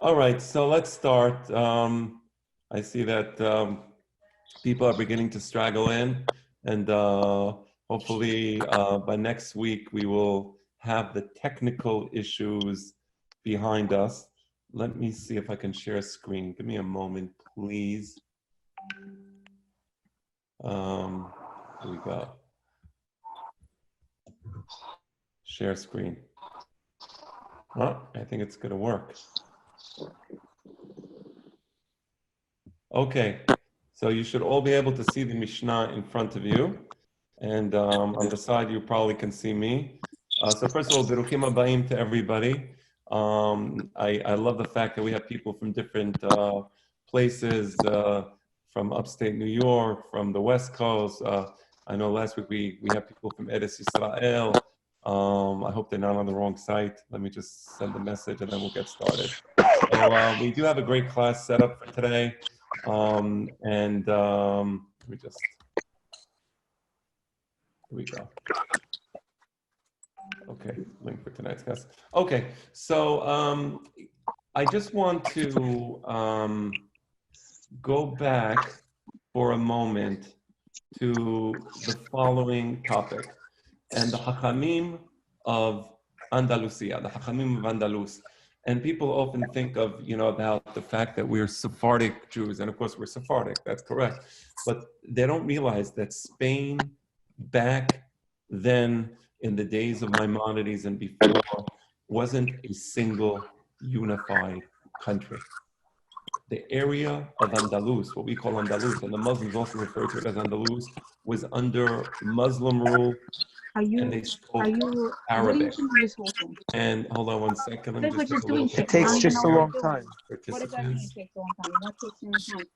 All right, so let's start. I see that people are beginning to straggle in, and hopefully by next week we will have the technical issues behind us. Let me see if I can share a screen. Give me a moment, please. Here we go. Share screen. Oh, I think it's going to work. Okay, so you should all be able to see the Mishnah in front of you. And on the side, you probably can see me. So first of all, Birukim Abayim to everybody. I love the fact that we have people from different places, from upstate New York, from the West Coast. I know last week we have people from Eretz Yisrael. I hope they're not on the wrong site. Let me just send a message and then we'll get started. So we do have a great class set up for today. Let me just, here we go. Okay, link for tonight's class. Okay, so I just want to go back for a moment to the following topic. And the Hachamim of Andalusia, the Hachamim of Andalus. And people often think of, about the fact that we're Sephardic Jews, and of course we're Sephardic, that's correct. But they don't realize that Spain, back then in the days of Maimonides and before, wasn't a single unified country. The area of Andalus, what we call Andalus, and the Muslims also refer to it as Andalus, was under Muslim rule. And they spoke Arabic. And hold on one second. Let me just take a little It takes just a long time. What does that mean? It takes a long time? What takes a long time?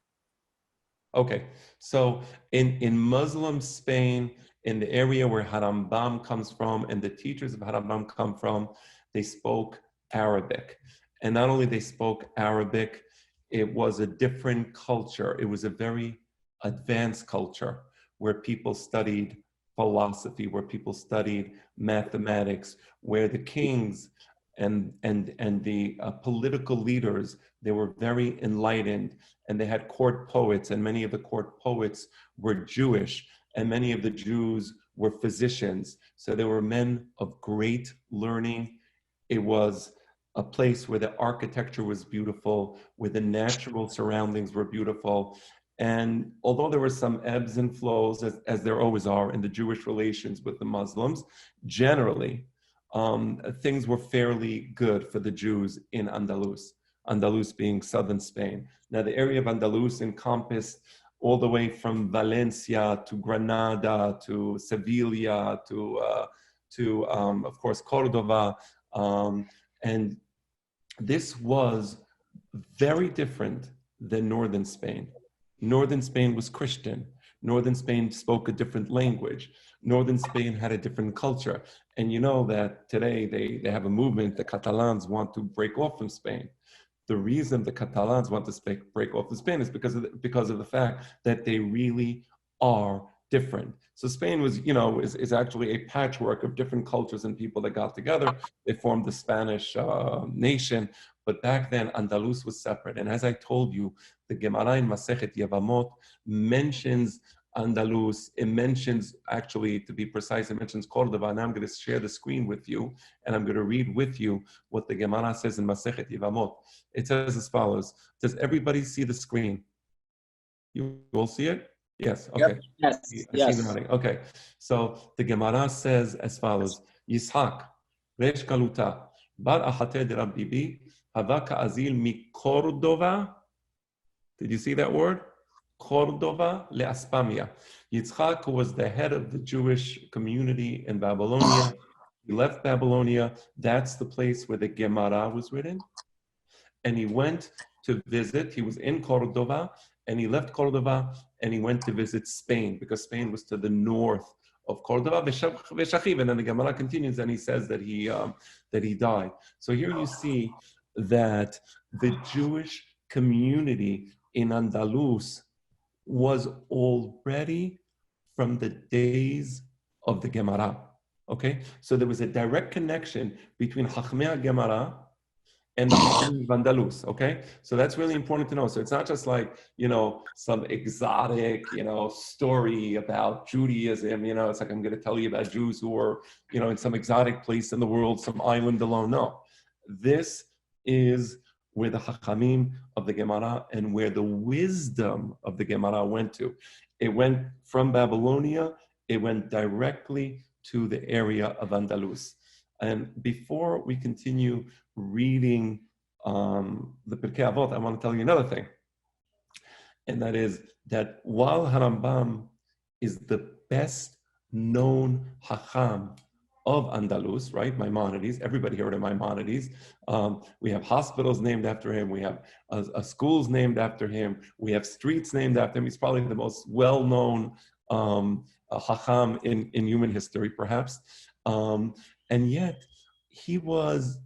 Okay, so in Muslim Spain, in the area where Harambam comes from, and the teachers of Harambam come from, they spoke Arabic. And not only they spoke Arabic, it was a different culture. It was a very advanced culture where people studied philosophy, where people studied mathematics, where the kings and the political leaders, they were very enlightened, and they had court poets, and many of the court poets were Jewish, and many of the Jews were physicians. So they were men of great learning. It was a place where the architecture was beautiful, where the natural surroundings were beautiful. And although there were some ebbs and flows, as there always are in the Jewish relations with the Muslims, generally, things were fairly good for the Jews in Andalus, Andalus being southern Spain. Now, the area of Andalus encompassed all the way from Valencia to Granada to Sevilla to of course, Cordova. And this was very different than northern Spain. Northern Spain was Christian. Northern Spain spoke a different language. Northern Spain had a different culture. And you know that today they have a movement, the Catalans want to break off from Spain. The reason the Catalans want to break off from Spain is because of the fact that they really are different. So Spain was, is actually a patchwork of different cultures and people that got together. They formed the Spanish nation. But back then, Andalus was separate. And as I told you, the Gemara in Masechet Yevamot mentions Andalus. It mentions, actually, to be precise, it mentions Cordova. And I'm going to share the screen with you, and I'm going to read with you what the Gemara says in Masechet Yevamot. It says as follows. Does everybody see the screen? You all see it? Yes. Okay. Yep. Yes. Nodding. Okay. So the Gemara says as follows: Yishak, Resh Kaluta, Bar Ahate de Rabbi Havaka Azil mi Cordova. Did you see that word? Cordova le Aspamia. Yitzchak was the head of the Jewish community in Babylonia. He left Babylonia. That's the place where the Gemara was written. And he went to visit. He was in Cordova, and he left Cordova, and he went to visit Spain, because Spain was to the north of Cordova. And then the Gemara continues, and he says that he died. So here you see that the Jewish community in Andalus was already from the days of the Gemara. Okay, so there was a direct connection between Chachmei Gemara and the Hachamim of Andalus, okay? So that's really important to know. So it's not just like, some exotic, story about Judaism, it's like I'm going to tell you about Jews who are, in some exotic place in the world, some island alone. No, this is where the Hachamim of the Gemara and where the wisdom of the Gemara went to. It went from Babylonia, it went directly to the area of Andalus. And before we continue reading the Pirkei Avot, I want to tell you another thing. And that is that while Harambam is the best known Hacham of Andalus, right? Maimonides, everybody heard of Maimonides. We have hospitals named after him. We have schools named after him. We have streets named after him. He's probably the most well-known Hacham in human history, perhaps. And yet, he was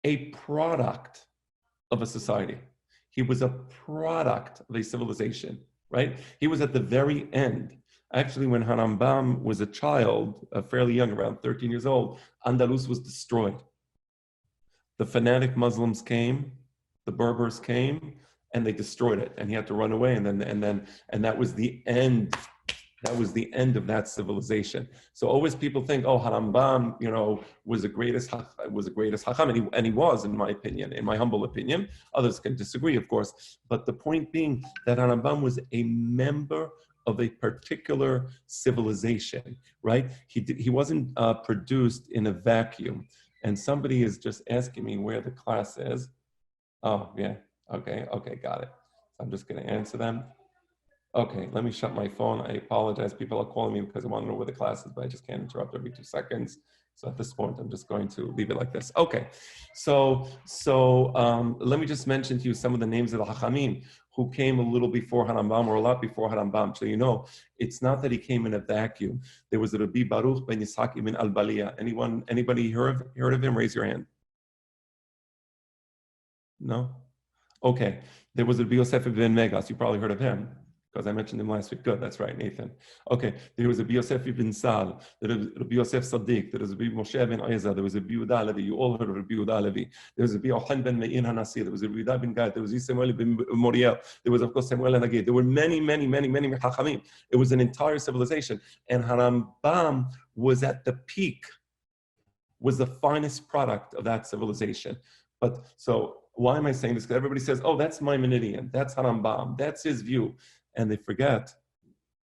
a product of a society. He was a product of a civilization, right? He was at the very end. Actually, when Harambam was a child, fairly young, around 13 years old, Andalus was destroyed. The fanatic Muslims came, the Berbers came, and they destroyed it. And he had to run away. And that was the end. That was the end of that civilization. So always people think, oh, Harambam, was the greatest Hacham, and he was, in my opinion, in my humble opinion. Others can disagree, of course. But the point being that Harambam was a member of a particular civilization, right? He wasn't produced in a vacuum. And somebody is just asking me where the class is. Oh, yeah. Okay, got it. I'm just going to answer them. Okay, let me shut my phone. I apologize. People are calling me because I want to know where the class is, but I just can't interrupt every 2 seconds. So at this point, I'm just going to leave it like this. Okay, so let me just mention to you some of the names of the Hachamim who came a little before Harambam or a lot before Harambam. So it's not that he came in a vacuum. There was a Rabbi Baruch ben Yitzhak ibn al-Baliya. Anybody heard of him? Raise your hand. No? Okay, there was a Rabbi Yosef ibn Megas. You probably heard of him, because I mentioned him last week. Good, that's right, Nathan. Okay, there was a Rabbi Yosef ibn Sal, there was Rabbi Yosef Sadiq, there was a Rabbi Moshe ben Aiza, there was a Rabbi Yehuda Levi. You all heard of Rabbi Yehuda Levi. There was a Rabbi Ohel ben Me'in Hanasi, there was a Rabbi Yehuda ben Gad, there was Samuel ben Moriel, there was, of course, Samuel and Agid. There were many Hachamim. It was an entire civilization. And Harambam was at the peak, was the finest product of that civilization. But so, why am I saying this? Because everybody says, oh, that's Maimonidean, that's Harambam, that's his view. And they forget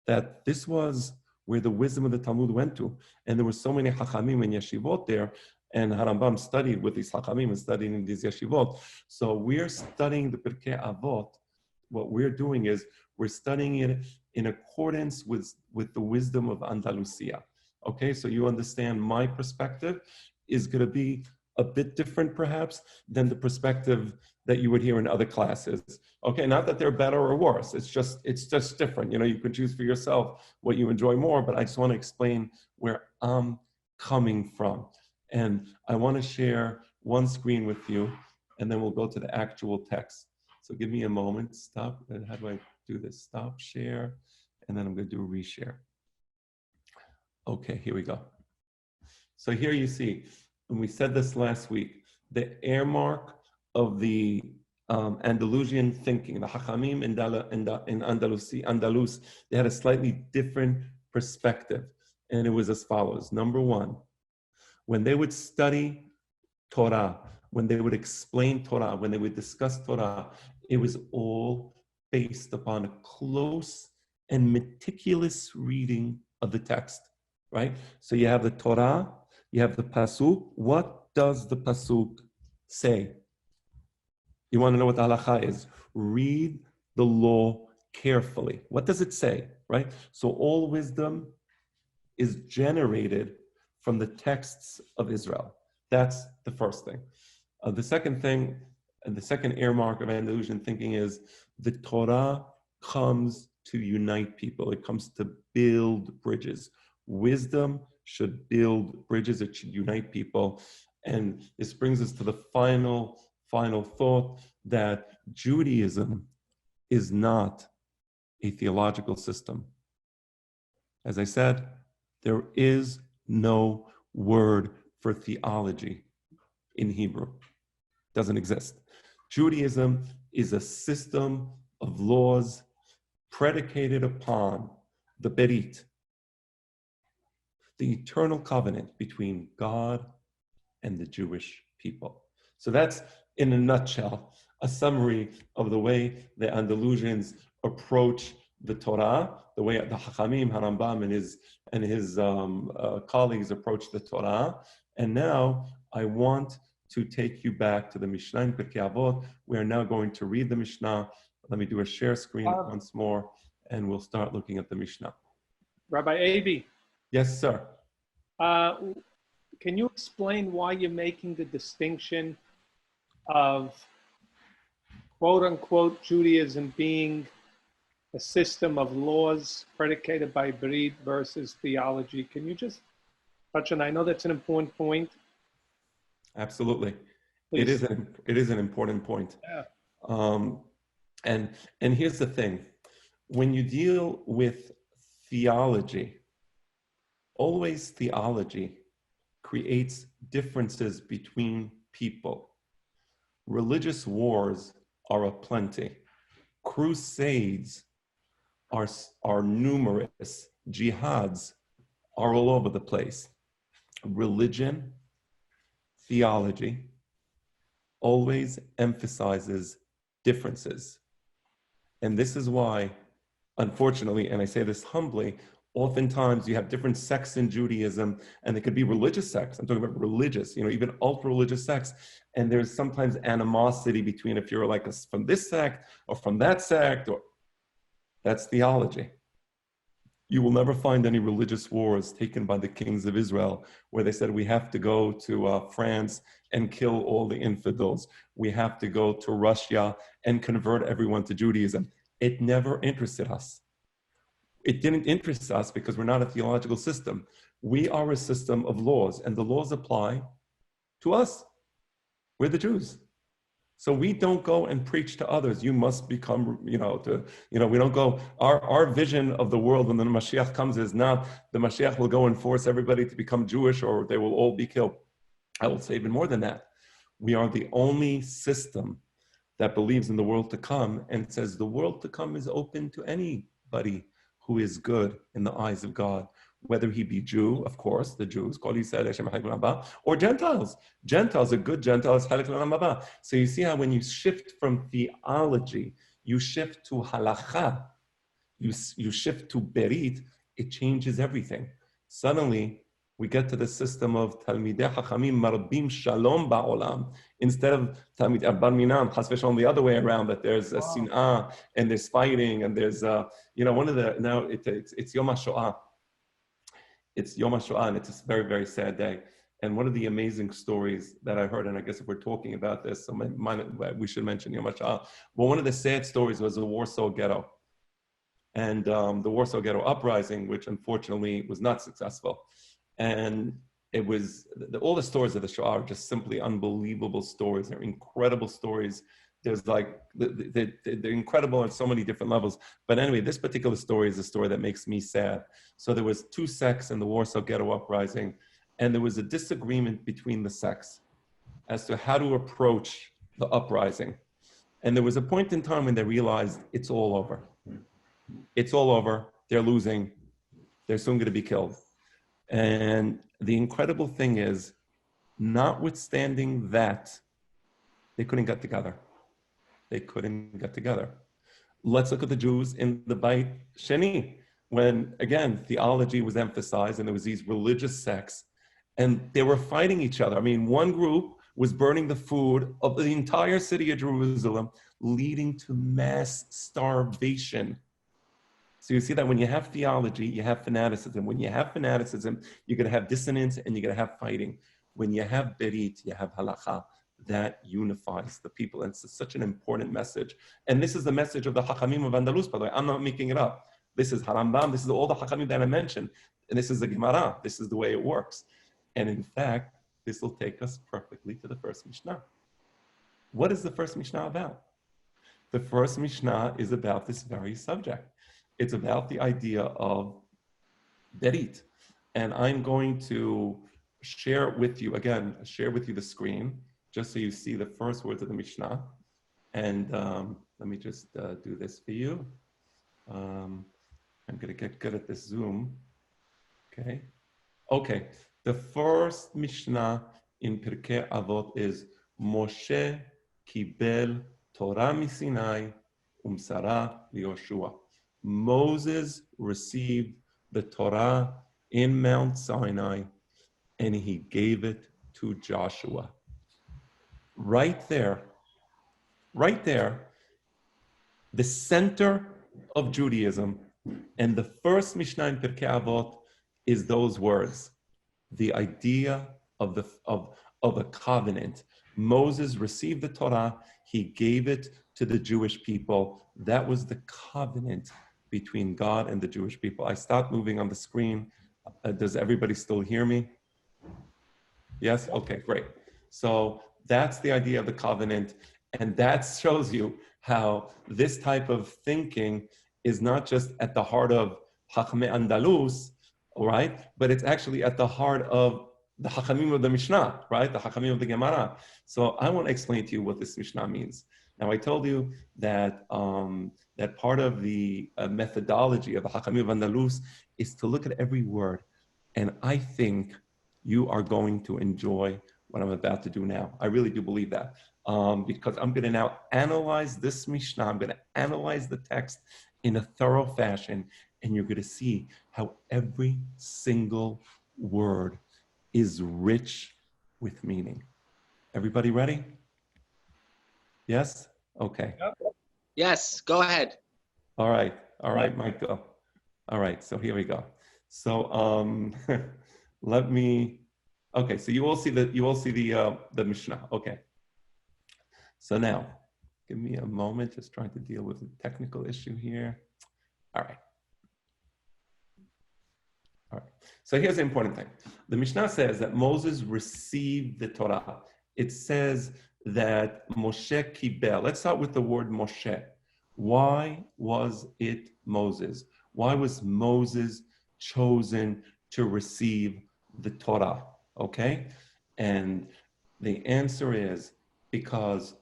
that this was where the wisdom of the Talmud went to. And there were so many Hachamim and Yeshivot there, and Harambam studied with these Hachamim and studied in these Yeshivot. So we're studying the Pirkei Avot. What we're doing is we're studying it in accordance with the wisdom of Andalusia. Okay, so you understand my perspective is going to be a bit different perhaps than the perspective that you would hear in other classes. Okay, not that they're better or worse. It's just different. You can choose for yourself what you enjoy more, but I just want to explain where I'm coming from. And I want to share one screen with you, and then we'll go to the actual text. So give me a moment. Stop. How do I do this? Stop share, and then I'm going to do reshare. Okay, here we go. So here you see, and we said this last week, the air mark of the Andalusian thinking, the Hachamim in Andalus, they had a slightly different perspective. And it was as follows. Number one, when they would study Torah, when they would explain Torah, when they would discuss Torah, it was all based upon a close and meticulous reading of the text, right? So you have the Torah, you have the Pasuk. What does the Pasuk say? You want to know what the halakha is? Read the law carefully. What does it say, right? So all wisdom is generated from the texts of Israel. That's the first thing. The second thing, and the second earmark of Andalusian thinking is the Torah comes to unite people. It comes to build bridges. Wisdom should build bridges. It should unite people. And this brings us to the final thought that Judaism is not a theological system. As I said, there is no word for theology in Hebrew. Doesn't exist. Judaism is a system of laws predicated upon the Berit, the eternal covenant between God and the Jewish people. So that's, in a nutshell, a summary of the way the Andalusians approach the Torah, the way the Hachamim, Harambam, and his colleagues approach the Torah. And now I want to take you back to the Mishnah in Pirkei Avot. We are now going to read the Mishnah. Let me do a share screen once more, and we'll start looking at the Mishnah. Rabbi Abe. Yes, sir. Can you explain why you're making the distinction of quote unquote Judaism being a system of laws predicated by Berit versus theology? Can you just touch on? I know that's an important point. Absolutely. Please. It is an important point. Yeah. And here's the thing. When you deal with theology, always theology creates differences between people. Religious wars are aplenty. Crusades are numerous. Jihads are all over the place. Religion, theology, always emphasizes differences. And this is why, unfortunately, and I say this humbly, oftentimes you have different sects in Judaism, and they could be religious sects. I'm talking about religious, even ultra-religious sects. And there's sometimes animosity between if you're like from this sect or from that sect, or that's theology. You will never find any religious wars taken by the kings of Israel where they said, we have to go to France and kill all the infidels. We have to go to Russia and convert everyone to Judaism. It never interested us. It didn't interest us because we're not a theological system. We are a system of laws, and the laws apply to us. We're the Jews. So we don't go and preach to others. You must become, we don't go, our vision of the world when the Mashiach comes is not the Mashiach will go and force everybody to become Jewish or they will all be killed. I will say even more than that. We are the only system that believes in the world to come and says the world to come is open to anybody who is good in the eyes of God, whether he be Jew, of course, the Jews, or Gentiles. Gentiles, a good Gentile is Halak l'Olam. So you see how when you shift from theology, you shift to halacha, you shift to berit, it changes everything. Suddenly, we get to the system of Talmidei Chachamim Marbim Shalom Ba'olam, instead of Talmid Bar Minam, Chas v'Shalom, the other way around, that there's a sin'ah, and there's fighting, and there's, one of the, now it's Yom HaShoah. It's Yom HaShoah, and it's a very, very sad day. And one of the amazing stories that I heard, and I guess if we're talking about this, so we should mention Yom HaShoah. Well, one of the sad stories was the Warsaw Ghetto. And the Warsaw Ghetto uprising, which unfortunately was not successful. And it was, all the stories of the Shoah are just simply unbelievable stories. They're incredible stories. There's like, they're incredible on so many different levels. But anyway, this particular story is a story that makes me sad. So there was two sects in the Warsaw Ghetto uprising, and there was a disagreement between the sects as to how to approach the uprising. And there was a point in time when they realized it's all over. It's all over. They're losing. They're soon going to be killed. And the incredible thing is, notwithstanding that, they couldn't get together. They couldn't get together. Let's look at the Jews in the Beit Sheni, when, again, theology was emphasized and there was these religious sects, and they were fighting each other. I mean, one group was burning the food of the entire city of Jerusalem, leading to mass starvation. So you see that when you have theology, you have fanaticism. When you have fanaticism, you're going to have dissonance and you're going to have fighting. When you have berit, you have halacha. That unifies the people. And it's such an important message. And this is the message of the Hachamim of Andalus, by the way. I'm not making it up. This is Harambam. This is all the Hachamim that I mentioned. And this is the Gemara. This is the way it works. And in fact, this will take us perfectly to the first Mishnah. What is the first Mishnah about? The first Mishnah is about this very subject. It's about the idea of berit. And I'm going to share with you, again, share with you the screen. just so you see the first words of the Mishnah. And let me just do this for you. I'm going to get good at this Zoom. Okay. Okay. The first Mishnah in Pirkei Avot is Moshe kibel Torah misinai umsara liYoshua. Moses received the Torah in Mount Sinai, and he gave it to Joshua. Right there, the center of Judaism, and the first Mishnah in Pirkei Avot is those words, the idea of a covenant. Moses received the Torah, he gave it to the Jewish people. That was the covenant between God and the Jewish people. I stopped moving on the screen. Does everybody still hear me? Yes? Okay, great. So that's the idea of the covenant. And that shows you how this type of thinking is not just at the heart of Chachmei Andalus, right? But it's actually at the heart of the Chachamim of the Mishnah, right? The Chachamim of the Gemara. So I want to explain to you what this Mishnah means. Now, I told you that that part of the methodology of the Chachamim of Andalus is to look at every word. And I think you are going to enjoy what I'm about to do now. I really do believe that. Because I'm going to now analyze this Mishnah. I'm going to analyze the text in a thorough fashion. And you're going to see how every single word is rich with meaning. Everybody ready? Yes? Okay. Yes, go ahead. All right, Michael. All right, so here we go. So let me. Okay, so you all see the Mishnah. Okay. So now, give me a moment. Just trying to deal with a technical issue here. All right. So here's the important thing. The Mishnah says that Moses received the Torah. It says that Moshe kibel. Let's start with the word Moshe. Why was it Moses? Why was Moses chosen to receive the Torah? Okay? And the answer is because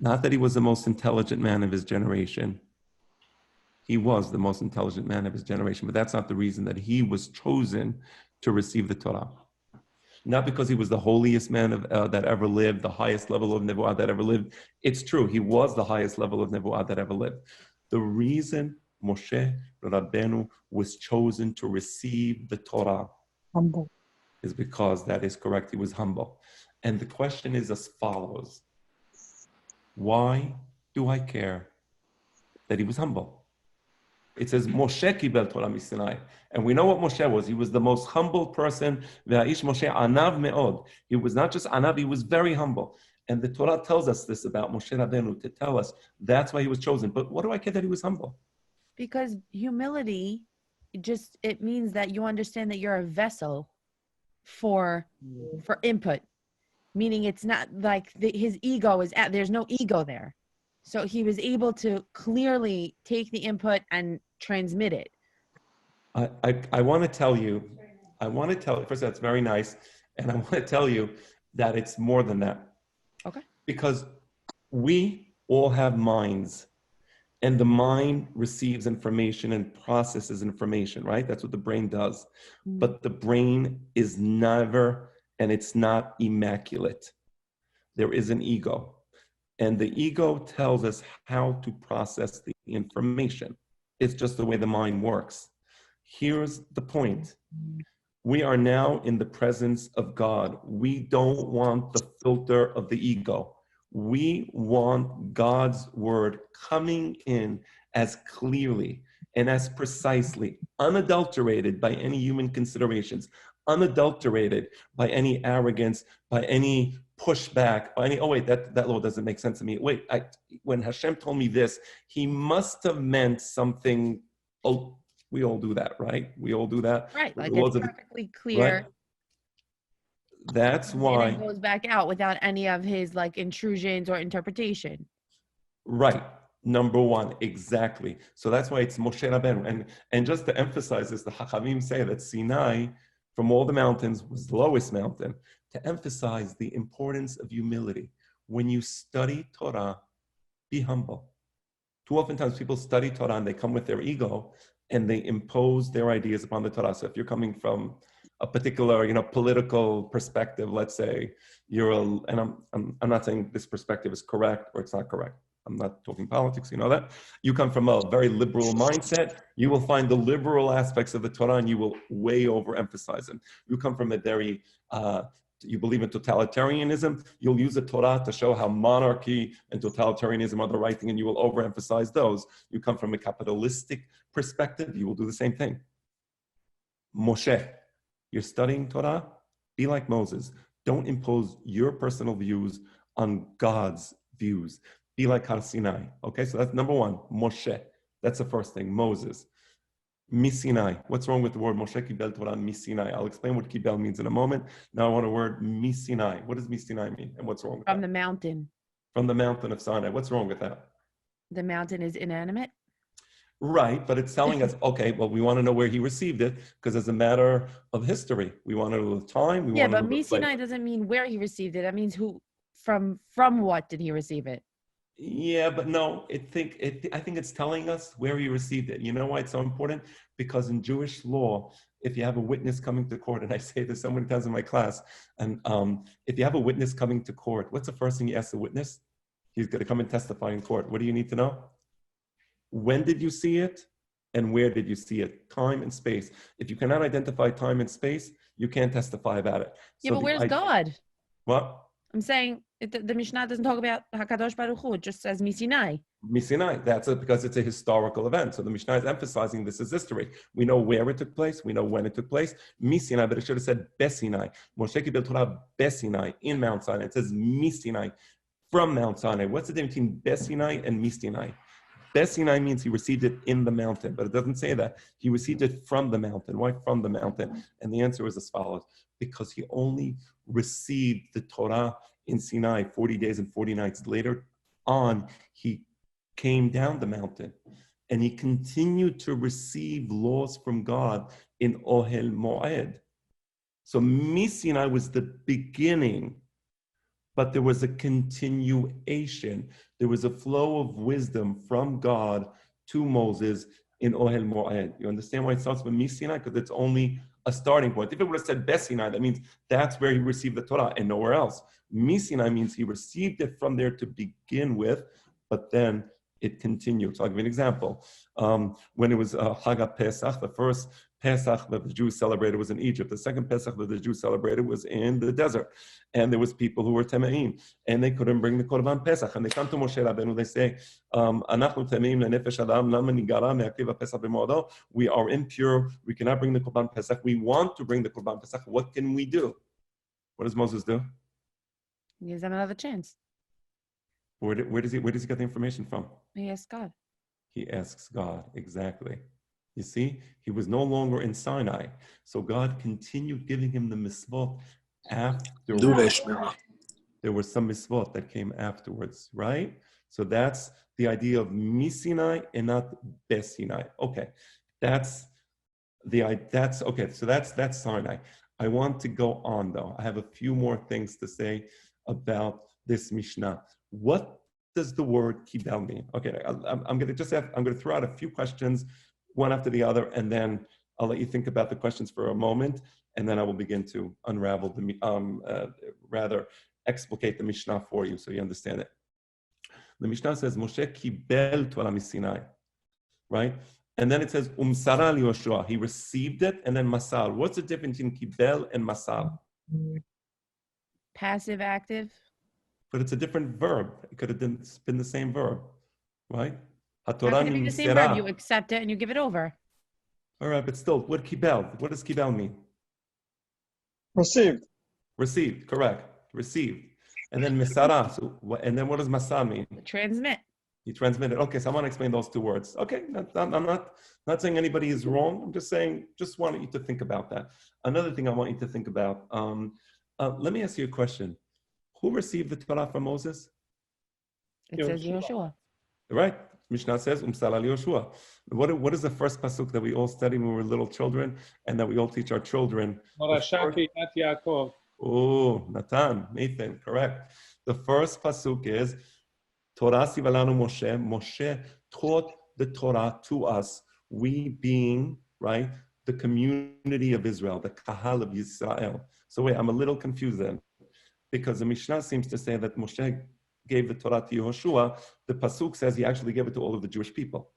not that he was the most intelligent man of his generation. He was the most intelligent man of his generation, but that's not the reason that he was chosen to receive the Torah. Not because he was the holiest man that ever lived, the highest level of nevuah that ever lived. It's true, he was the highest level of nevuah that ever lived. The reason Moshe Rabbeinu was chosen to receive the Torah is because that is correct, he was humble. And the question is as follows. Why do I care that he was humble? It says Moshe kibel Torah misinai, and we know what Moshe was. He was the most humble person. Ve'aish Moshe anav me'od. He was not just anav; he was very humble. And the Torah tells us this about Moshe Rabbeinu to tell us that's why he was chosen. But what do I care that he was humble? Because humility, it means that you understand that you're a vessel for input, meaning it's not like his ego is there's no ego there. So he was able to clearly take the input and transmit it. I want to tell you, first that's very nice. And I want to tell you that it's more than that. Okay. Because we all have minds and the mind receives information and processes information, right? That's what the brain does. Mm-hmm. But the brain is never, and it's not immaculate. There is an ego. And the ego tells us how to process the information. It's just the way the mind works. Here's the point. We are now in the presence of God. We don't want the filter of the ego. We want God's word coming in as clearly and as precisely, unadulterated by any human considerations, unadulterated by any arrogance, by any pushback, by any, oh wait, that law doesn't make sense to me. Wait, when Hashem told me this, he must have meant something. Oh, we all do that, right? We all do that. Right, like it's perfectly clear. Right? That's why it goes back out without any of his like intrusions or interpretation. Right. Number one, exactly. So that's why it's Moshe Rabbeinu. And just to emphasize this, the Chachamim say that Sinai, from all the mountains, was the lowest mountain. to emphasize the importance of humility. When you study Torah, be humble. Too oftentimes people study Torah and they come with their ego and they impose their ideas upon the Torah. So if you're coming from a particular, political perspective, let's say and I'm not saying this perspective is correct or it's not correct. I'm not talking politics, you know that. You come from a very liberal mindset, you will find the liberal aspects of the Torah and you will way overemphasize them. You come from a very, you believe in totalitarianism, you'll use the Torah to show how monarchy and totalitarianism are the right thing and you will overemphasize those. You come from a capitalistic perspective, you will do the same thing. Moshe, you're studying Torah, be like Moses. Don't impose your personal views on God's views. Be like Har Sinai. Okay, so that's number one, Moshe. That's the first thing, Moses. Misinai. What's wrong with the word Moshe Kibel Torah Misinai? I'll explain what Kibel means in a moment. Now I want a word Misinai. What does Misinai mean? And what's wrong with that? From the mountain. From the mountain of Sinai. What's wrong with that? The mountain is inanimate. Right, but it's telling us, okay, well, we want to know where he received it because as a matter of history, we want to know the time. Yeah, but Misinai doesn't mean where he received it. That means who, from what did he receive it? Yeah, but no, I think it's telling us where he received it. You know why it's so important? Because in Jewish law, if you have a witness coming to court, and I say this so many times in my class, and if you have a witness coming to court, what's the first thing you ask the witness? He's going to come and testify in court. What do you need to know? When did you see it? And where did you see it? Time and space. If you cannot identify time and space, you can't testify about it. Yeah, but where's God? What? I'm saying the Mishnah doesn't talk about HaKadosh Baruch Hu. It just says Misinai. Misinai. That's it, because it's a historical event. So the Mishnah is emphasizing this is history. We know where it took place. We know when it took place. Misinai, but it should have said Besinai. Moshe Kibel Torah Besinai, in Mount Sinai. It says Misinai, from Mount Sinai. What's the difference between Besinai and Misinai? Besinai means he received it in the mountain, but it doesn't say that. He received it from the mountain. Why from the mountain? And the answer is as follows. Because he only received the Torah in Sinai 40 days and 40 nights. Later on, he came down the mountain and he continued to receive laws from God in Ohel Moed. So Sinai was the beginning, but there was a continuation. There was a flow of wisdom from God to Moses in Ohel Moed. You understand why it starts with Sinai? Because it's only a starting point. If it would have said Besinai, that means that's where he received the Torah and nowhere else. Sinai means he received it from there to begin with, but then it continued. So I'll give you an example. When it was Chag Pesach, the first Pesach that the Jews celebrated was in Egypt. The second Pesach that the Jews celebrated was in the desert. And there was people who were Temeim, and they couldn't bring the Korban Pesach. And they come to Moshe Rabbeinu, they say, Anachnu Temeim lenefesh adam, lama nigara me'akriv Pesach b'mo'ado. We are impure, we cannot bring the Korban Pesach. We want to bring the Korban Pesach. What can we do? What does Moses do? He gives them another chance. Where does he get the information from? He asks God. He asks God, exactly. You see, he was no longer in Sinai. So God continued giving him the mitzvot afterwards. There were some mitzvot that came afterwards, right? So that's the idea of Sinai and not Besinai. Okay, that's okay. So that's Sinai. I want to go on though. I have a few more things to say about this Mishnah. What does the word kibel mean? Okay, I'm going to throw out a few questions, one after the other, and then I'll let you think about the questions for a moment, and then I will begin to unravel rather explicate the Mishnah for you so you understand it. The Mishnah says, Moshe kibel Torah miSinai, right? And then it says, Umsara Yoshua, he received it, and then masal. What's the difference between kibel and masal? Passive, active. But it's a different verb. It could have been the same verb, right? How can it be the same verb? You accept it and you give it over. All right, but still, what does kibel mean? Received. Received, correct. Received. And then misara. And then what does masal mean? Transmit. He transmitted. Okay, so I want to explain those two words. Okay, I'm not saying anybody is wrong. I'm just saying, just wanted you to think about that. Another thing I want you to think about. Let me ask you a question. Who received the Torah from Moses? It says Yoshua. Right. Mishnah says, Umsal al Yoshua. What is the first pasuk that we all study when we were little children and that we all teach our children? Morashaki at Yaakov. Oh, Nathan, correct. The first pasuk is Torah sivalanu Moshe. Moshe taught the Torah to us, we being, right, the community of Israel, the Kahal of Yisrael. So wait, I'm a little confused then, because the Mishnah seems to say that Moshe gave the Torah to Yehoshua. The pasuk says he actually gave it to all of the Jewish people.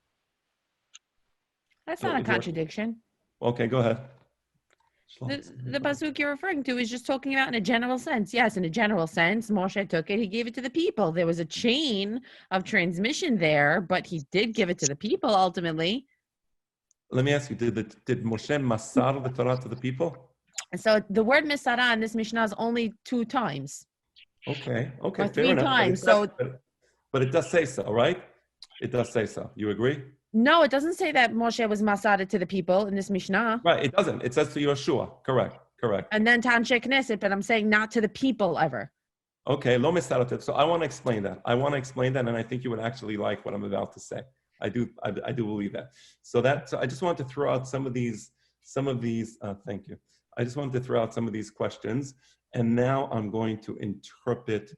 That's not a contradiction. Okay, go ahead. The pasuk you're referring to is just talking about in a general sense. Yes, in a general sense, Moshe took it. He gave it to the people. There was a chain of transmission there, but he did give it to the people ultimately. Let me ask you, did Moshe masar the Torah to the people? So the word misara in this Mishnah is only 2 times. Okay, Or fair 3 enough. times. But it does say so, right? It does say so. You agree? No, it doesn't say that Moshe was masada to the people in this Mishnah. Right, it doesn't. It says to Yehoshua. Correct. And then to Anshe Knesset, but I'm saying not to the people ever. Okay, lo misaratet. So I want to explain that. And I think you would actually like what I'm about to say. I do believe that. So I just want to throw out some of these. Thank you. I just wanted to throw out some of these questions, and now I'm going to interpret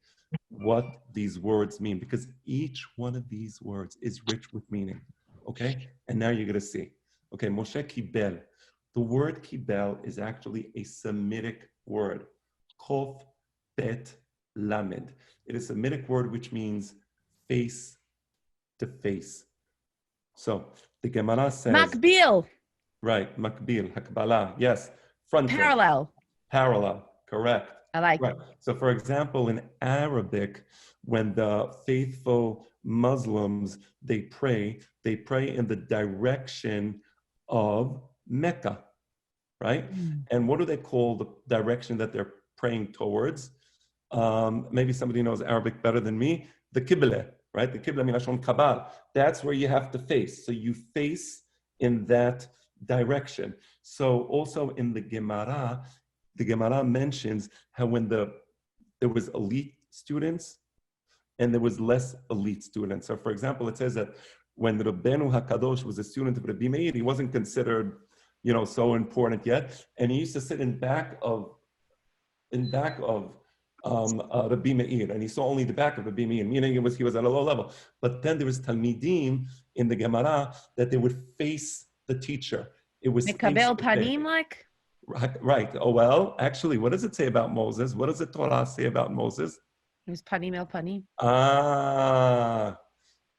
what these words mean, because each one of these words is rich with meaning. Okay, and now you're going to see. Okay, Moshe kibel. The word kibel is actually a Semitic word. Kof bet lamed. It is a Semitic word which means face to face. So the Gemara says. Makbil. Right, makbil, hakbala. Yes, frontal. Parallel. Correct. I like. Right. So, for example, in Arabic, when the faithful Muslims they pray in the direction of Mecca, right? And what do they call the direction that they're praying towards? Maybe somebody knows Arabic better than me. The Qibla, right? The Qibla milashon kabal. That's where you have to face. So you face in that direction. So also in the Gemara mentions how when there was elite students and there was less elite students. So for example, it says that when Rabbeinu HaKadosh was a student of Rabbi Meir, he wasn't considered, so important yet. And he used to sit in back of Rabbi Meir, and he saw only the back of Rabbi Meir, meaning he was at a low level. But then there was Talmidim in the Gemara that they would face the teacher. It was Mekabel panim like? Right. Oh, well, actually, what does it say about Moses? What does the Torah say about Moses? It was panim el panim.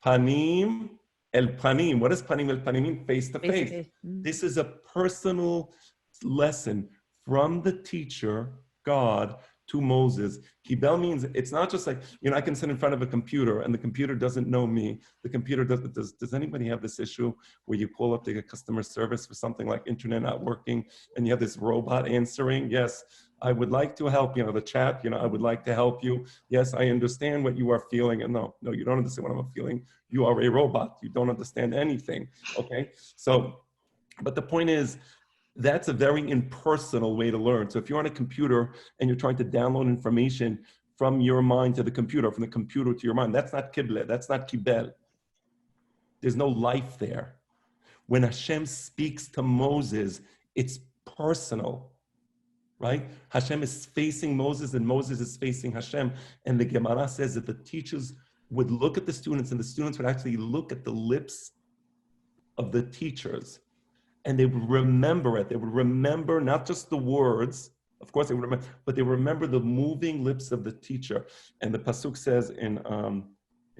Panim el panim. What does panim el panim mean? Face to face. This is a personal lesson from the teacher, God, to Moses. Kibel means it's not just like, I can sit in front of a computer and the computer doesn't know me. The computer does anybody have this issue where you call up to get customer service for something like internet not working and you have this robot answering? Yes, I would like to help, the chat, I would like to help you. Yes, I understand what you are feeling. And no, you don't understand what I'm feeling. You are a robot. You don't understand anything. Okay. So, but the point is, that's a very impersonal way to learn. So if you're on a computer and you're trying to download information from your mind to the computer, from the computer to your mind, that's not kibble, that's not kibel. There's no life there. When Hashem speaks to Moses, it's personal, right? Hashem is facing Moses and Moses is facing Hashem. And the Gemara says that the teachers would look at the students and the students would actually look at the lips of the teachers. And they would remember it. They would remember not just the words, of course they would remember, but they remember the moving lips of the teacher. And the pasuk says in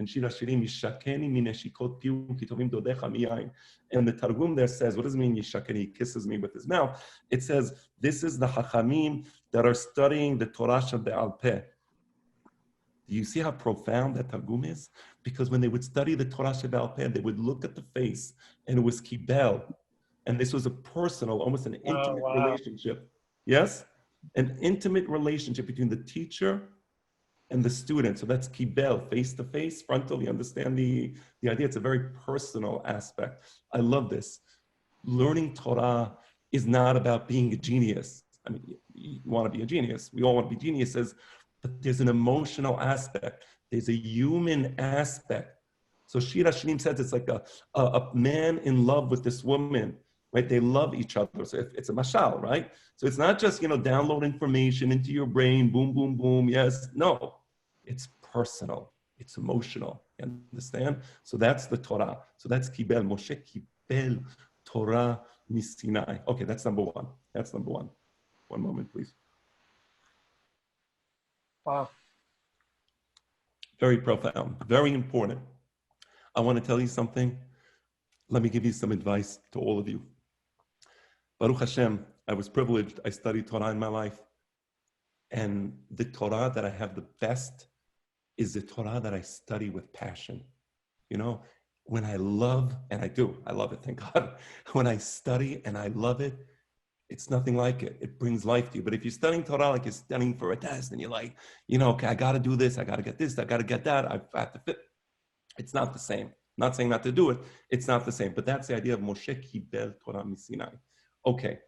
Shir Hashirim, Yishakeni mineshikot piu kitovim dodecha miyayin. And the Targum there says, what does it mean Yishakeni? He kisses me with his mouth. It says, this is the Chachamim that are studying the Torah Shebe'al Peh. Do you see how profound that Targum is? Because when they would study the Torah Shebe'al Peh, they would look at the face and it was kibel. And this was a personal, almost an intimate relationship. Yes? An intimate relationship between the teacher and the student. So that's kibel, face to face, frontal. You understand the idea? It's a very personal aspect. I love this. Learning Torah is not about being a genius. I mean, you want to be a genius. We all want to be geniuses. But there's an emotional aspect. There's a human aspect. So Shir Hashirim says it's like a man in love with this woman. right? They love each other. So it's a mashal, right? So it's not just, download information into your brain, boom, boom, boom, yes. No, it's personal. It's emotional. You understand? So that's the Torah. So that's Kibel. Moshe Kibel Torah Misinai. Okay, that's number one. That's number one. One moment, please. Wow. Very profound, very important. I want to tell you something. Let me give you some advice to all of you. Baruch Hashem, I was privileged. I studied Torah in my life. And the Torah that I have the best is the Torah that I study with passion. When I love, and I love it, thank God. When I study and I love it, it's nothing like it. It brings life to you. But if you're studying Torah like you're studying for a test and you're like, okay, I got to do this, I got to get this, I got to get that, I have to fit. It's not the same. I'm not saying not to do it. It's not the same. But that's the idea of Moshe Kibel Torah Misinai. Okay.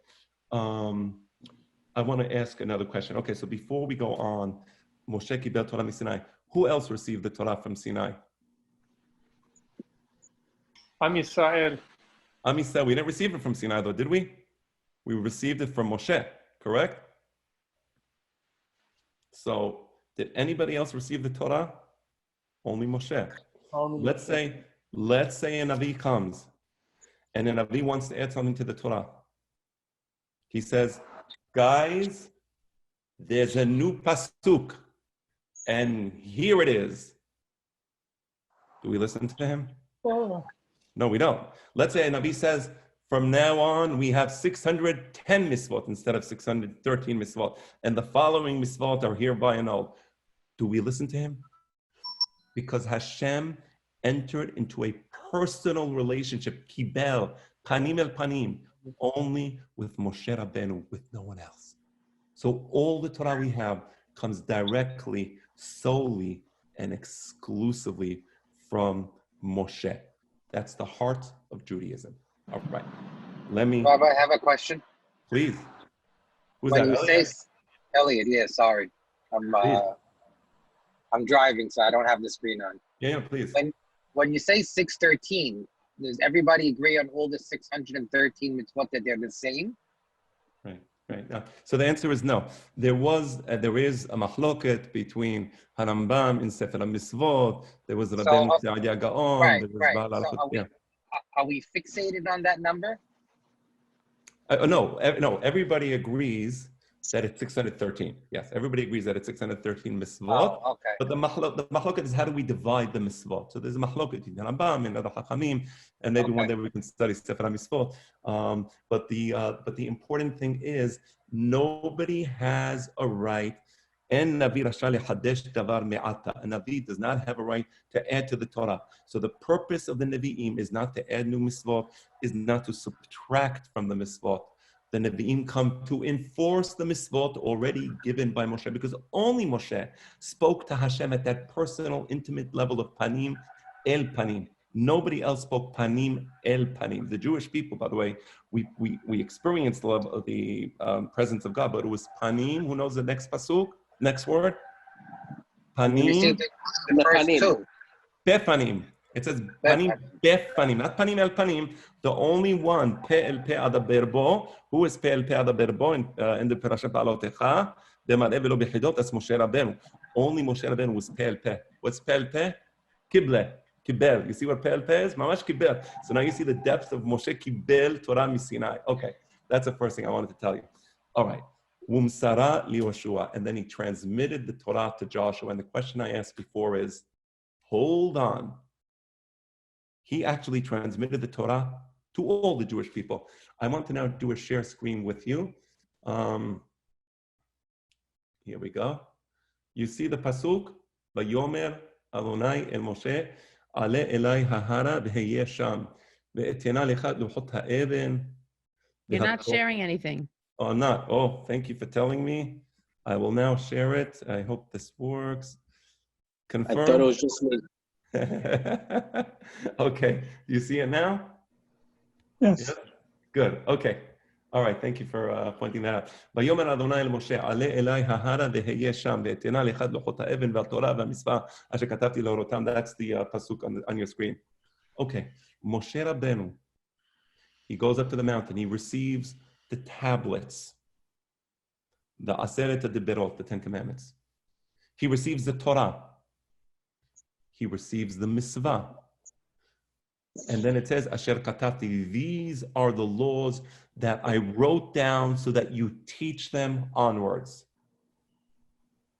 I want to ask another question. Okay, so before we go on, Moshe Kibel Torah Misinai, who else received the Torah from Sinai? Am Yisrael. Am Yisrael. We didn't receive it from Sinai though, did we? We received it from Moshe, correct? So, did anybody else receive the Torah? Only Moshe. Let's say a Navi comes, and a Navi wants to add something to the Torah. He says, guys, there's a new pasuk, and here it is. Do we listen to him? Oh. No, we don't. Let's say a Navi says, from now on, we have 610 misvot instead of 613 misvot, and the following misvot are hereby annulled. Do we listen to him? Because Hashem entered into a personal relationship, kibel, panim el panim, only with Moshe Rabbeinu, with no one else. So all the Torah we have comes directly, solely, and exclusively from Moshe. That's the heart of Judaism. All right. Rabbi, I have a question. Please. Who's When that? you say Elliot, yeah, sorry. I'm driving, so I don't have the screen on. Yeah, please. When you say 613, does everybody agree on all the 613 mitzvot that they're the same? Right. So the answer is no. There is a machloket between Harambam in Sefer HaMisvot. There was Rabbeinu Tzadya Gaon. Right. So are we fixated on that number? No. Everybody agrees that it's 613. Yes, everybody agrees that it's 613 misvot. Oh, okay. But the machloket is how do we divide the misvot? So there's a machloket in Rambam and other Chachamim, and maybe one day we can study Sefer HaMisvot. But the important thing is nobody has a right. And Navi Rasha lechadesh davar me'ata. A Navi does not have a right to add to the Torah. So the purpose of the Navi'im is not to add new misvot, is not to subtract from the misvot. The Nevi'im come to enforce the misvot already given by Moshe, because only Moshe spoke to Hashem at that personal, intimate level of panim el panim. Nobody else spoke panim el panim. The Jewish people, by the way, we experienced the presence of God, but it was panim. Who knows the next pasuk? Next word? Panim. The first two. Befanim. It says panim befanim, not panim el panim. The only one, pe el pe adaberbo. Who is pe el pe adaberbo in the parasha Ba'alotecha? Demar'e velo bechidot. That's Moshe Rabbeinu. Only Moshe Rabbeinu was pe el pe. What's pe el pe? Kible. Kibel. You see what pe el pe is? Mamash kibel. So now you see the depth of Moshe Kibel Torah Misinai. Okay, that's the first thing I wanted to tell you. All right. Umsara liYoshua. And then he transmitted the Torah to Joshua. And the question I asked before is, hold on. He actually transmitted the Torah to all the Jewish people. I want to now do a share screen with you. Here we go. You see the pasuk? Vayomer Adonai el Moshe, ale elai hahara v'heyeh sham, ve'etena lecha luchot ha'even. You're not sharing anything. Oh, I'm not. Oh, thank you for telling me. I will now share it. I hope this works. Confirm. I thought it was just me. Okay. You see it now? Yes. Yeah? Good. Okay. All right. Thank you for pointing that out. ויאמר אדוני אל משה, עלה אלי ההרה והיה שם, ואתנה לך לוחות האבן והתורה והמצווה אשר כתבתי להורותם. That's the pasuk on your screen. Okay. Moshe Rabbeinu He goes up to the mountain. He receives the tablets, the Aseret HaDiberot, the Ten Commandments. He receives the Torah. He receives the Mitzvah. And then it says, Asher Katati, these are the laws that I wrote down so that you teach them onwards.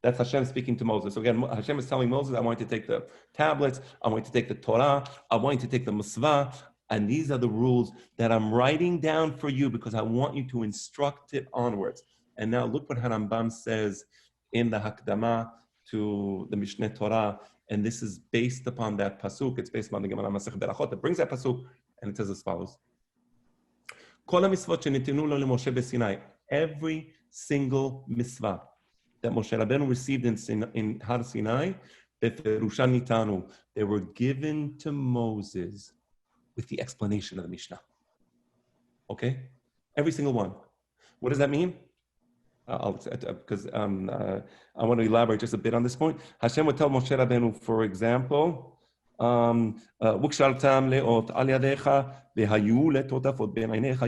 That's Hashem speaking to Moses. So again, Hashem is telling Moses, I want you to take the tablets, I want you to take the Torah, I want you to take the Mitzvah, and these are the rules that I'm writing down for you because I want you to instruct it onwards. And now look what Harambam says in the Hakdama to the Mishneh Torah, and this is based upon that pasuk. It's based upon the Gemara Masech Berachot. It brings that pasuk, and it says as follows: every single mitzvah that Moshe Rabbeinu received in Har Sinai, they were given to Moses with the explanation of the Mishnah. Okay, every single one. What does that mean? Because I want to elaborate just a bit on this point. Hashem would tell Moshe Rabbeinu, for example,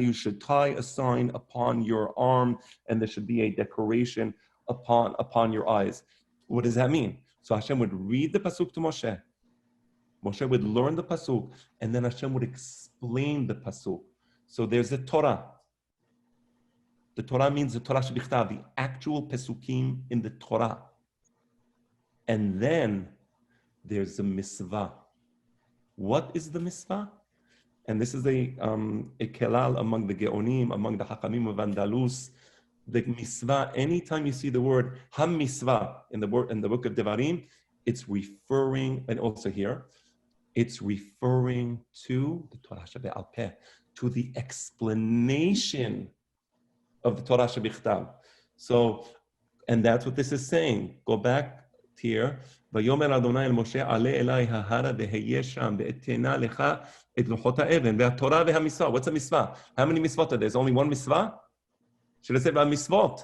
you should tie a sign upon your arm, and there should be a decoration upon your eyes. What does that mean? So Hashem would read the pasuk to Moshe. Moshe would learn the pasuk, and then Hashem would explain the pasuk. So there's the Torah. The Torah means the Torah shebichtav, the actual pesukim in the Torah. And then there's the mitzvah. What is the mitzvah? And this is a kelal among the Geonim, among the Hakamim of Andalus. The mitzvah, anytime you see the word ha-mitzvah in the book of Devarim, it's referring, and also here, it's referring to the Torah shebe'al peh, to the explanation of the Torah shebichtav. So, and that's what this is saying. Go back here. Vayomer Adonai el Moshe ale elai hahara veheye sham ve'etena lecha et lochot ha'even ve'atorah ve'hamitzvah. What's a mitzvah? How many mitzvot are there? There's only one mitzvah? Should I say v'hamitzvot?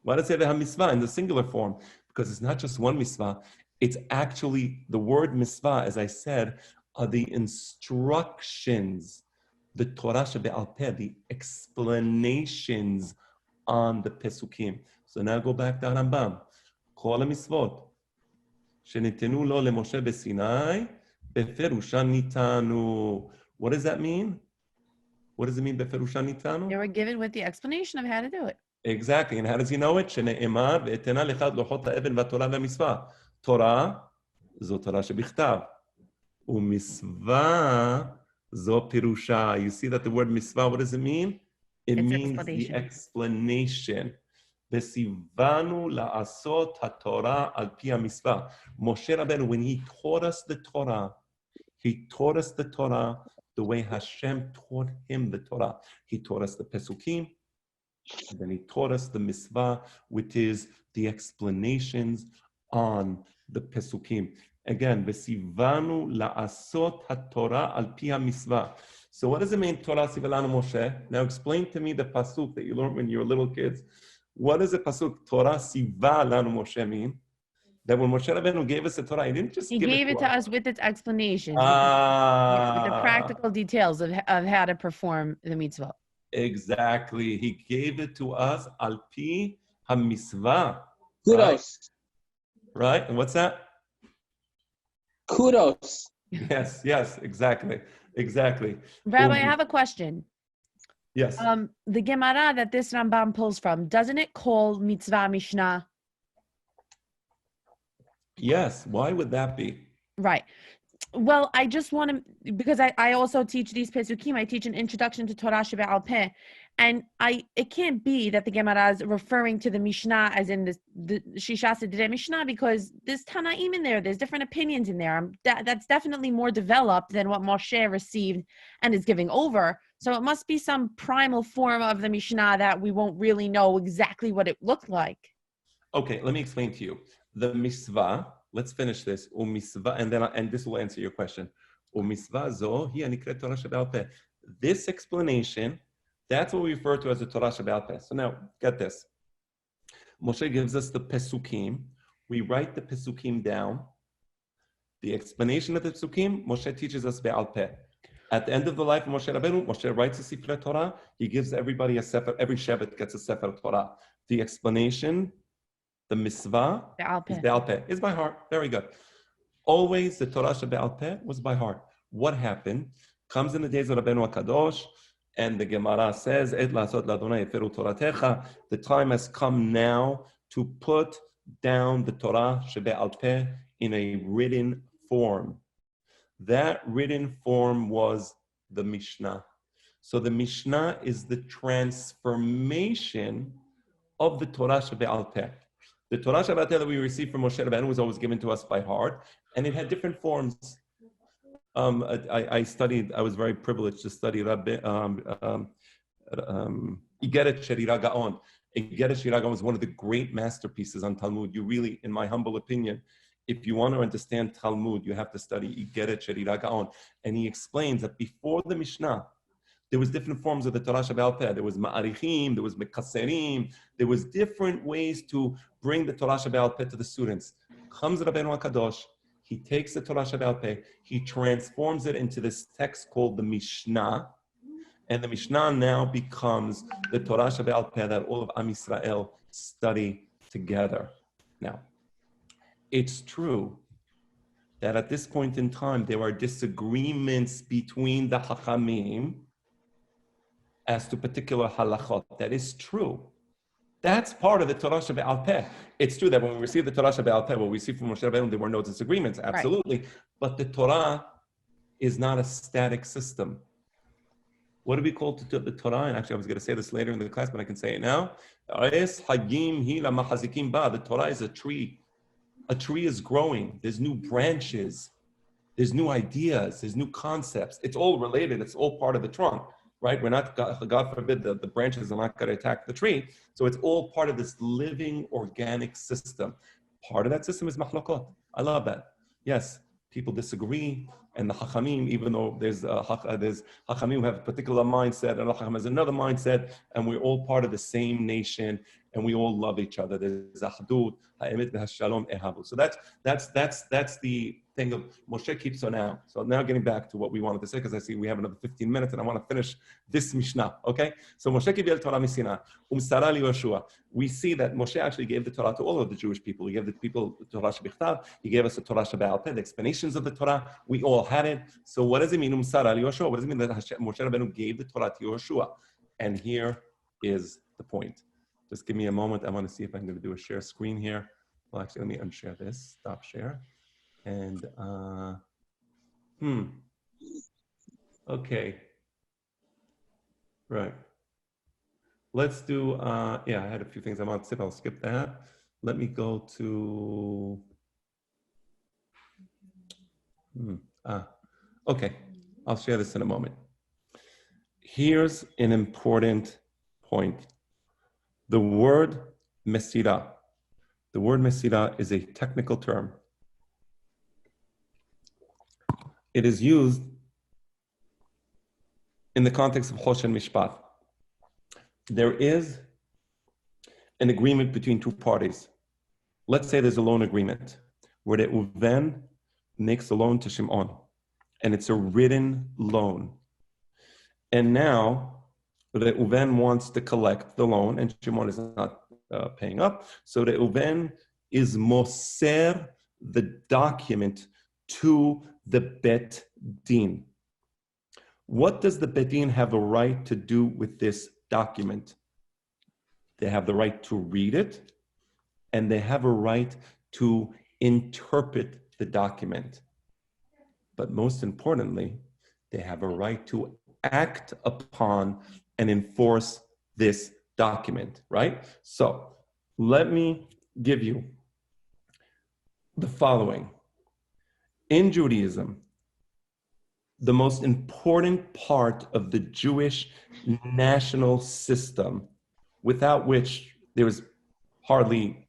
Why does it say v'hamitzvah in the singular form? Because it's not just one mitzvah. It's actually, the word mitzvah, as I said, are the instructions, the Torah shebe'al peh, the explanations on the pesukim. So now go back to Rambam. Kol ha-mitzvot shenitenu lo leMoshe b'Sinai beferushan nitanu. What does that mean? What does it mean beferushan nitanu? They were given with the explanation of how to do it. Exactly. And how does he know it? Shene'emar ve'etena lecha lochot ha'even v'torah v'mitzvah. Torah zo Torah shebichtav. U'mitzvah zo pirusha. You see that the word mitzvah, what does it mean? It means the explanation. Vesivanu la'asot haTorah al pi ha'mitzvah. Moshe Rabbeinu, when he taught us the Torah, he taught us the Torah the way Hashem taught him the Torah. He taught us the pesukim, and then he taught us the mitzvah, which is the explanations on the pesukim. Again, vesivanu la'asot haTorah al pi ha'mitzvah. So what does it mean, Torah sivelanu Moshe? Now explain to me the pasuk that you learned when you were little kids. What does the pasuk Torah sivelanu Moshe mean? That when Moshe Rabbeinu gave us the Torah, he didn't just He give gave it to us with its explanations, with the practical details of how to perform the mitzvah. Exactly. He gave it to us al pi ha-mitzvah. Kudos. Right? And what's that? Kudos. Yes, exactly. Rabbi, I have a question. Yes. The Gemara that this Rambam pulls from, doesn't it call mitzvah Mishnah? Yes. Why would that be? Right. Well, I just want to, because I also teach these Pesukim, I teach an introduction to Torah shebe'al peh, and it can't be that the Gemara is referring to the Mishnah as in the Shisha Sidrei Mishnah, because there's Tanaim in there, there's different opinions in there. That's definitely more developed than what Moshe received and is giving over. So it must be some primal form of the Mishnah that we won't really know exactly what it looked like. Okay, let me explain to you. The mitzvah, let's finish this. And this will answer your question. This explanation, that's what we refer to as the Torah shebe'al peh. So now, get this. Moshe gives us the pesukim. We write the pesukim down. The explanation of the pesukim, Moshe teaches us be'al peh. At the end of the life of Moshe Rabbeinu, Moshe writes a Sefer Torah. He gives everybody a Sefer. Every Shevet gets a Sefer Torah. The explanation, the mitzvah, is Be'al Peh. Is by heart. Very good. Always the Torah Shebe'al Peh was by heart. What happened? Comes in the days of Rabbeinu HaKadosh, and the Gemara says, "Et la'asot l'Adonai eferu toratecha." The time has come now to put down the Torah Shebe'al Peh in a written form. That written form was the Mishnah. So the Mishnah is the transformation of the Torah Shebe'al Peh. The Torah Shebe'al Peh that we received from Moshe Rabbeinu was always given to us by heart, and it had different forms. I was very privileged to study Igeret Sherira Gaon. Igeret Sherira Gaon was one of the great masterpieces on Talmud. You really, in my humble opinion, if you want to understand Talmud, you have to study Igeret Sherira Gaon. And he explains that before the Mishnah, there was different forms of the Torah Shebe'al Peh. There was Ma'arichim, there was Mekasserim, there was different ways to bring the Torah Shebe'al Peh to the students. Comes Rabbeinu HaKadosh, he takes the Torah Shebe'al Peh, he transforms it into this text called the Mishnah, and the Mishnah now becomes the Torah Shebe'al Peh that all of Am Yisrael study together. Now, it's true that at this point in time, there are disagreements between the Chachamim as to particular halachot. That is true. That's part of the Torah Shebe'al Peh. It's true that when we receive the Torah Shebe'al Peh, what we see from Moshe Rabbeinu, there were no disagreements, absolutely. Right. But the Torah is not a static system. What do we call the Torah? And actually, I was going to say this later in the class, but I can say it now. The Torah is a tree. A tree is growing. There's new branches. There's new ideas. There's new concepts. It's all related. It's all part of the trunk. Right? We're not, God forbid, the branches are not going to attack the tree. So it's all part of this living organic system. Part of that system is machlokot. I love that. Yes, people disagree. And the Chachamim, even though there's Chachamim who have a particular mindset, and Chacham has another mindset, and we're all part of the same nation, and we all love each other. There's Achdut, Ha'emet v'Hashalom Ehavu. So that's the thing of Moshe keeps on now. So now getting back to what we wanted to say, because I see we have another 15 minutes, and I want to finish this Mishnah. Okay? So Moshe kibel Torah misina, umsara li Yoshua. We see that Moshe actually gave the Torah to all of the Jewish people. He gave the people the Torah shebichtav. He gave us the Torah shebe'al peh, the explanations of the Torah. We all had it. So what does it mean, umsara li Yoshua? What does it mean that Moshe Rabbeinu gave the Torah to Yoshua? And here is the point. Just give me a moment. I want to see if I'm going to do a share screen here. Well, actually, let me unshare this. Stop share. And, okay. Right. Let's do, yeah, I had a few things I want to say, but I'll skip that. Let me go to, okay. I'll share this in a moment. Here's an important point. The word mesira. The word mesira is a technical term. It is used in the context of Choshen Mishpat. There is an agreement between two parties. Let's say there's a loan agreement where the Reuven makes a loan to Shimon, and it's a written loan. And now the Reuven wants to collect the loan, and Shimon is not paying up. So the Reuven is moser the document to the Bet Din. What does the Bet Din have a right to do with this document? They have the right to read it, and they have a right to interpret the document. But most importantly, they have a right to act upon and enforce this document, right? So let me give you the following. In Judaism, the most important part of the Jewish national system, without which there is hardly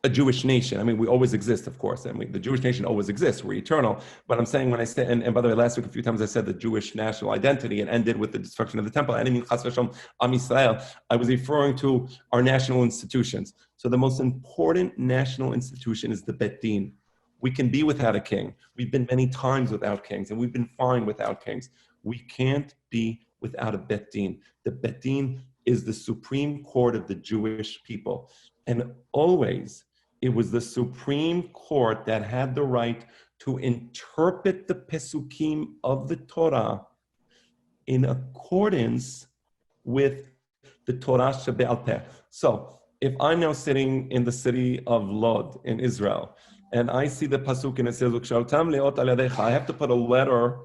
a Jewish nation. I mean, we always exist, of course, and the Jewish nation always exists. We're eternal. But I'm saying when I say, and by the way, last week a few times I said the Jewish national identity and ended with the destruction of the temple. I didn't mean Chas v'Shalom Am Yisrael. I was referring to our national institutions. So the most important national institution is the Bet Din. We can be without a king. We've been many times without kings, and we've been fine without kings. We can't be without a Bet Din. The Bet Din is the supreme court of the Jewish people. And always, it was the Supreme Court that had the right to interpret the Pesukim of the Torah in accordance with the Torah Shebe'al Peh. So, if I'm now sitting in the city of Lod in Israel, and I see the Pasuk and it says, I have to put a letter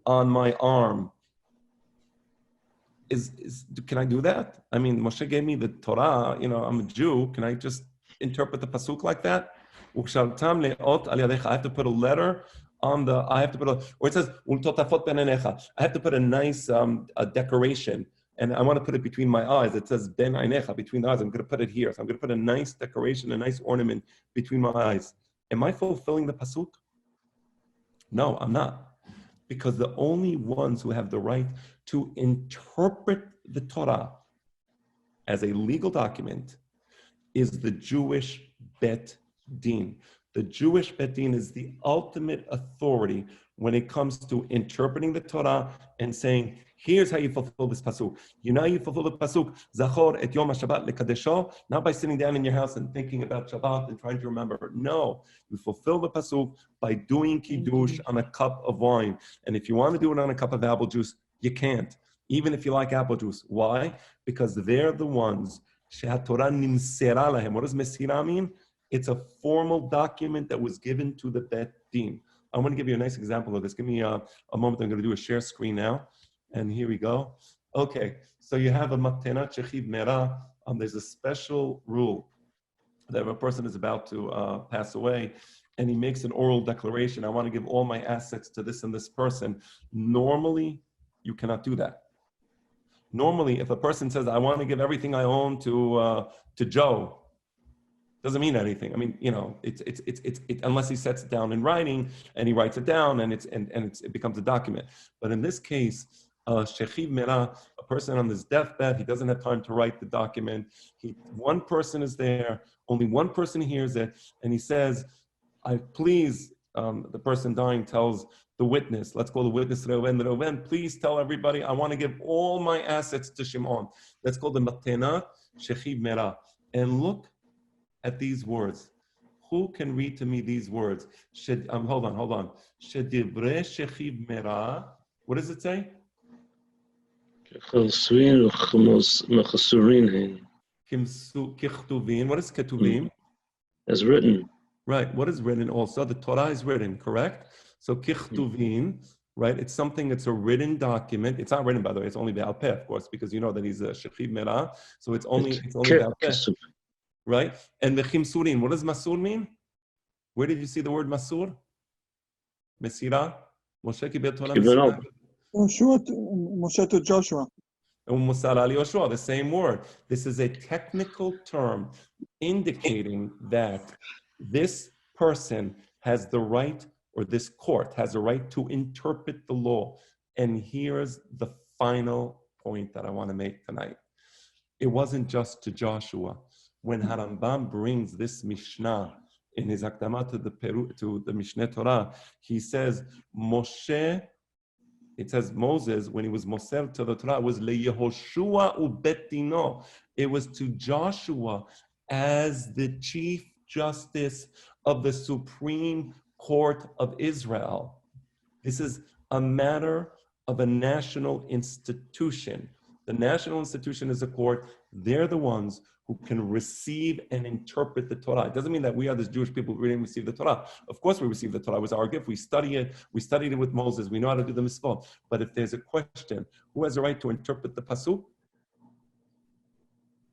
on my arm. Can I do that? I mean, Moshe gave me the Torah, I'm a Jew. Can I just interpret the Pasuk like that? I have to put a letter on the, or it says, I have to put a nice a decoration, and I want to put it between my eyes. It says, ben einecha, between the eyes. I'm going to put it here. So I'm going to put a nice decoration, a nice ornament between my eyes. Am I fulfilling the Pasuk? No, I'm not. Because the only ones who have the right to interpret the Torah as a legal document is the Jewish Bet Din. The Jewish Bet Din is the ultimate authority when it comes to interpreting the Torah and saying, here's how you fulfill this pasuk. You know how you fulfill the pasuk, Zachor et Yom HaShabbat lekadesho, not by sitting down in your house and thinking about Shabbat and trying to remember. No, you fulfill the pasuk by doing kiddush on a cup of wine. And if you want to do it on a cup of apple juice, you can't, even if you like apple juice. Why? Because they're the ones, she'hatorah nimsera lahem. What does mesira mean? It's a formal document that was given to the Bet Din. I want to give you a nice example of this. Give me a moment. I'm going to do a share screen now. And here we go. Okay, so you have a matena chechiv mera. There's a special rule that if a person is about to pass away and he makes an oral declaration, I want to give all my assets to this and this person. Normally, you cannot do that. Normally, if a person says, I want to give everything I own to Joe, doesn't mean anything. I mean, it unless he sets it down in writing and he writes it down and it becomes a document. But in this case, shechiv mera, a person on his deathbed, he doesn't have time to write the document. One person is there, only one person hears it, and he says, the person dying tells the witness, let's call the witness Reuven, please tell everybody, I want to give all my assets to Shimon. That's called the matena shechiv mera. And look at these words. Who can read to me these words? Hold on. Shedivrei shechiv mera. What does it say? What is ketuvim? As written. Right. What is written also? The Torah is written, correct? So kichtuvin, right? It's something, it's a written document. It's not written, by the way. It's only be'al peh, of course, because you know that he's a shechiv mera. So it's only be'al peh. Right? And the chimsurin, what does masur mean? Where did you see the word masur? Mesira? Moshe kibel Torah mesira. Moshe to Joshua. The same word. This is a technical term indicating that this person has the right, or this court has a right to interpret the law. And here's the final point that I want to make tonight. It wasn't just to Joshua. When Harambam brings this Mishnah in his Akdama to the Mishneh Torah, he says, Moshe, it says Moses, when he was Moser to the Torah, was leYehoshua ubetino. It was to Joshua as the chief justice of the Supreme Court of Israel. This is a matter of a national institution. The national institution is a court. They're the ones who can receive and interpret the Torah. It doesn't mean that we are the Jewish people who didn't receive the Torah. Of course we receive the Torah. It was our gift. We study it. We studied it with Moses. We know how to do the mitzvot. But if there's a question, who has the right to interpret the pasuk?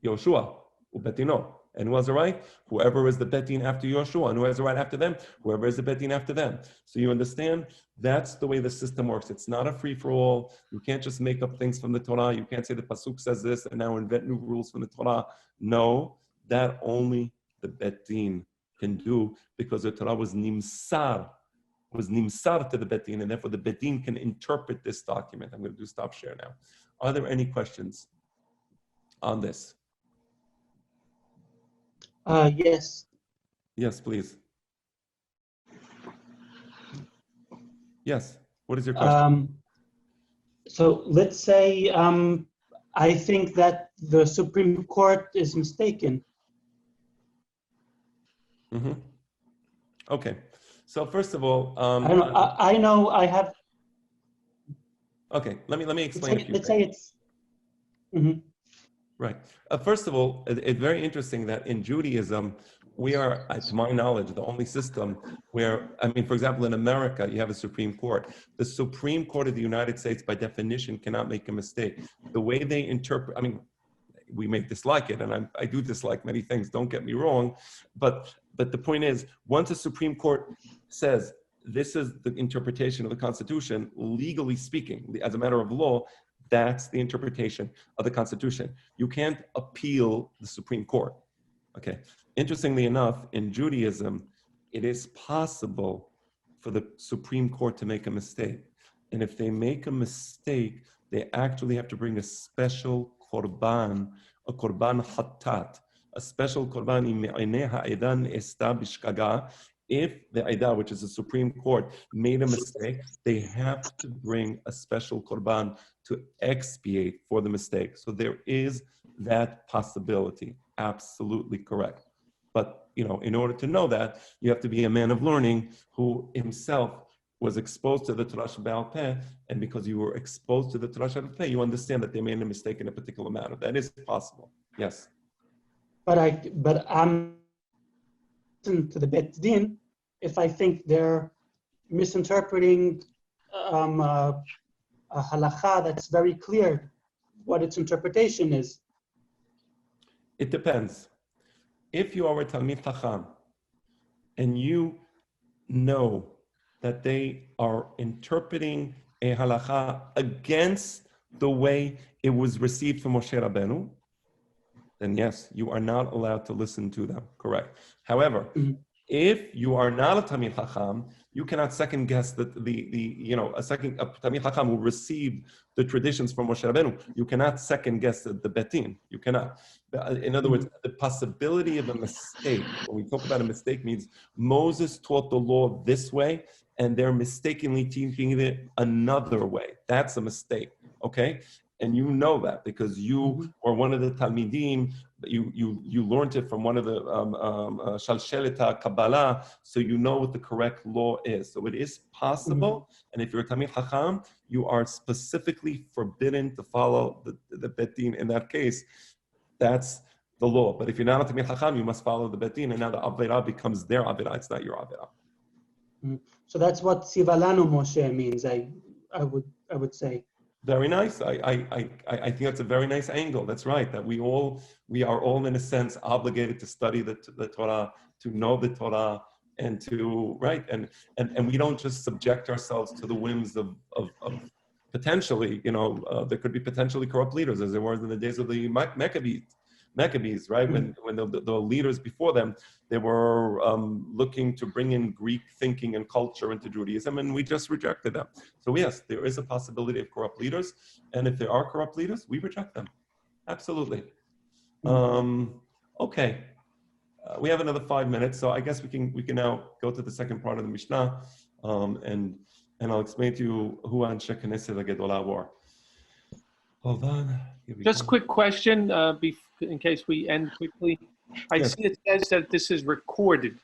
Yoshua, ubetino. And who has the right? Whoever is the Bet Din after Yoshua. And who has the right after them? Whoever is the Bet Din after them. So you understand? That's the way the system works. It's not a free-for-all. You can't just make up things from the Torah. You can't say the pasuk says this and now invent new rules from the Torah. No, that only the Bet Din can do, because the Torah was nimsar to the Bet Din, and therefore the Bet Din can interpret this document. I'm going to do stop share now. Are there any questions on this? Yes. Yes, please. Yes. What is your question? So let's say I think that the Supreme Court is mistaken. Mm-hmm. Okay. So first of all, I don't know. I know I have. okay. Let me explain a few Let's things. say it's. Mhm. Right. First of all, it's very interesting that in Judaism, we are, to my knowledge, the only system where, I mean, for example, in America, you have a Supreme Court. The Supreme Court of the United States, by definition, cannot make a mistake. The way they interpret, I mean, we may dislike it, and I do dislike many things, don't get me wrong, but the point is, once a Supreme Court says, this is the interpretation of the Constitution, legally speaking, as a matter of law, that's the interpretation of the Constitution. You can't appeal the Supreme Court. Okay. Interestingly enough, in Judaism, it is possible for the Supreme Court to make a mistake. And if they make a mistake, they actually have to bring a special korban, a korban hatat, a special korban if the Aida, which is the Supreme Court, made a mistake, they have to bring a special korban to expiate for the mistake. So there is that possibility. Absolutely correct. But, you know, in order to know that, you have to be a man of learning who himself was exposed to the Torah Shebe'al Peh, and because you were exposed to the Torah Shebe'al Peh, you understand that they made a mistake in a particular matter. That is possible. Yes. But I'm to the Bet Din if I think they're misinterpreting a halacha that's very clear what its interpretation is. It depends. If you are a Talmid Chacham and you know that they are interpreting a halacha against the way it was received from Moshe Rabbeinu, then yes, you are not allowed to listen to them. Correct. However, if you are not a Talmid Chacham, you cannot second guess a Talmid Chacham who received the traditions from Moshe Rabbeinu. You cannot second guess the betin. You cannot. In other words, the possibility of a mistake. When we talk about a mistake, means Moses taught the law this way, and they're mistakenly teaching it another way. That's a mistake. Okay. And you know that because you or one of the Talmidim, you learned it from one of the Shalsheleta Kabbalah, so you know what the correct law is. So it is possible, and if you're a Talmid Chacham, you are specifically forbidden to follow the Bet Din in that case. That's the law. But if you're not a Talmid Chacham, you must follow the Bet Din, and now the Averah becomes their Averah. It's not your Averah. So that's what Sivalanu Moshe means. I would say. Very nice. I think that's a very nice angle. That's right. That we are all in a sense obligated to study the Torah, to know the Torah, and to and we don't just subject ourselves to the whims of potentially, there could be potentially corrupt leaders, as there was in the days of the Maccabees, right? When the leaders before them, they were looking to bring in Greek thinking and culture into Judaism, and we just rejected them. So yes, there is a possibility of corrupt leaders, and if there are corrupt leaders, we reject them. Absolutely. Okay, we have another 5 minutes, so I guess we can now go to the second part of the Mishnah, and I'll explain to you who Anshe Knesset HaGedolah were. Hold on. Just a quick question, in case we end quickly. I see it says that this is recorded.